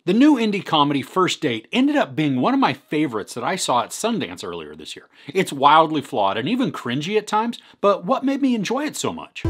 The new indie comedy First Date ended up being one of my favorites that I saw at Sundance earlier this year. It's wildly flawed and even cringy at times, but what made me enjoy it so much?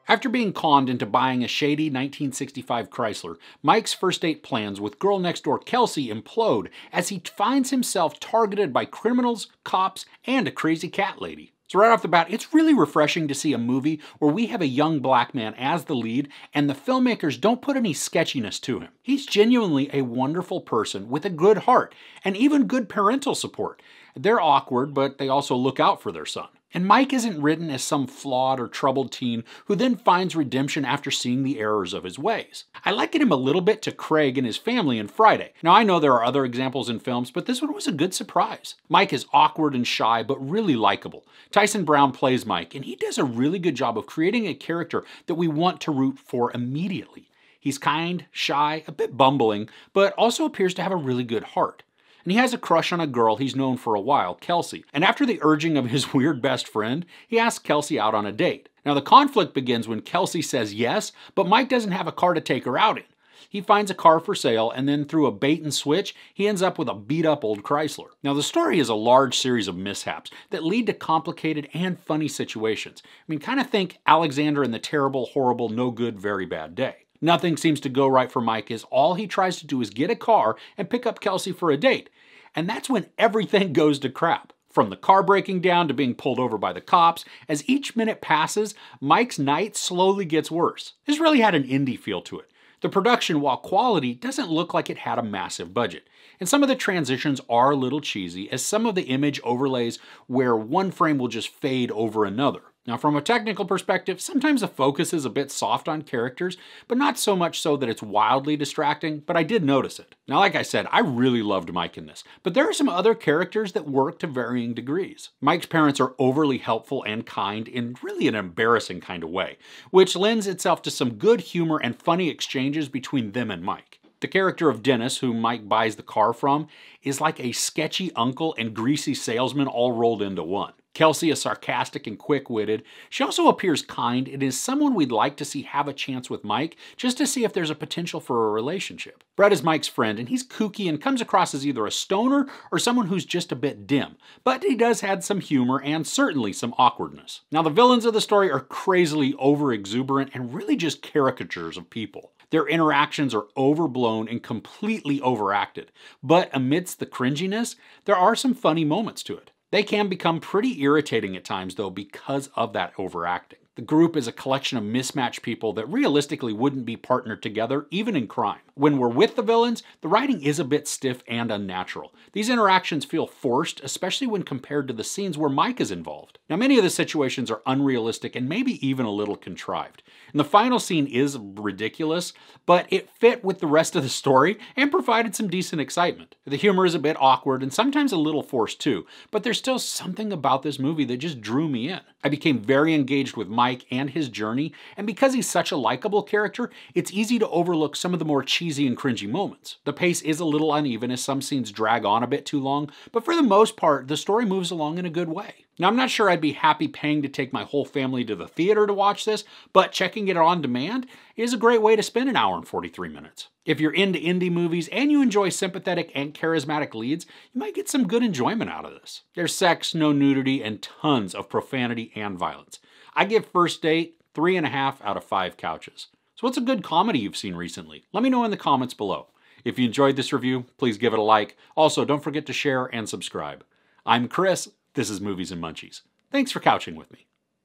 After being conned into buying a shady 1965 Chrysler, Mike's first date plans with girl next door Kelsey implode as he finds himself targeted by criminals, cops, and a crazy cat lady. So right off the bat, it's really refreshing to see a movie where we have a young black man as the lead and the filmmakers don't put any sketchiness to him. He's genuinely a wonderful person with a good heart and even good parental support. They're awkward, but they also look out for their son. And Mike isn't written as some flawed or troubled teen who then finds redemption after seeing the errors of his ways. I liken him a little bit to Craig and his family in Friday. Now I know there are other examples in films, but this one was a good surprise. Mike is awkward and shy, but really likable. Tyson Brown plays Mike, and he does a really good job of creating a character that we want to root for immediately. He's kind, shy, a bit bumbling, but also appears to have a really good heart. And he has a crush on a girl he's known for a while, Kelsey. And after the urging of his weird best friend, he asks Kelsey out on a date. Now the conflict begins when Kelsey says yes, but Mike doesn't have a car to take her out in. He finds a car for sale, and then through a bait and switch, he ends up with a beat-up old Chrysler. Now the story is a large series of mishaps that lead to complicated and funny situations. I mean, kind of think Alexander and the Terrible, Horrible, No Good, Very Bad Day. Nothing seems to go right for Mike as all he tries to do is get a car and pick up Kelsey for a date. And that's when everything goes to crap. From the car breaking down to being pulled over by the cops, as each minute passes, Mike's night slowly gets worse. This really had an indie feel to it. The production, while quality, doesn't look like it had a massive budget. And some of the transitions are a little cheesy, as some of the image overlays where one frame will just fade over another. Now from a technical perspective, sometimes the focus is a bit soft on characters, but not so much so that it's wildly distracting, but I did notice it. Now like I said, I really loved Mike in this, but there are some other characters that work to varying degrees. Mike's parents are overly helpful and kind in really an embarrassing kind of way, which lends itself to some good humor and funny exchanges between them and Mike. The character of Dennis, whom Mike buys the car from, is like a sketchy uncle and greasy salesman all rolled into one. Kelsey is sarcastic and quick-witted. She also appears kind and is someone we'd like to see have a chance with Mike, just to see if there's a potential for a relationship. Brett is Mike's friend, and he's kooky and comes across as either a stoner or someone who's just a bit dim. But he does add some humor and certainly some awkwardness. Now the villains of the story are crazily over-exuberant and really just caricatures of people. Their interactions are overblown and completely overacted. But amidst the cringiness, there are some funny moments to it. They can become pretty irritating at times though because of that overacting. The group is a collection of mismatched people that realistically wouldn't be partnered together even in crime. When we're with the villains, the writing is a bit stiff and unnatural. These interactions feel forced, especially when compared to the scenes where Mike is involved. Now many of the situations are unrealistic and maybe even a little contrived. And the final scene is ridiculous, but it fit with the rest of the story and provided some decent excitement. The humor is a bit awkward and sometimes a little forced too, but there's still something about this movie that just drew me in. I became very engaged with Mike and his journey, and because he's such a likable character, it's easy to overlook some of the more cheesy and cringy moments. The pace is a little uneven as some scenes drag on a bit too long, but for the most part, the story moves along in a good way. Now, I'm not sure I'd be happy paying to take my whole family to the theater to watch this, but checking it on demand is a great way to spend an hour and 43 minutes. If you're into indie movies and you enjoy sympathetic and charismatic leads, you might get some good enjoyment out of this. There's sex, no nudity, and tons of profanity and violence. I give First Date 3.5 out of 5 couches. So what's a good comedy you've seen recently? Let me know in the comments below. If you enjoyed this review, please give it a like. Also, don't forget to share and subscribe. I'm Chris. This is Movies and Munchies. Thanks for couching with me.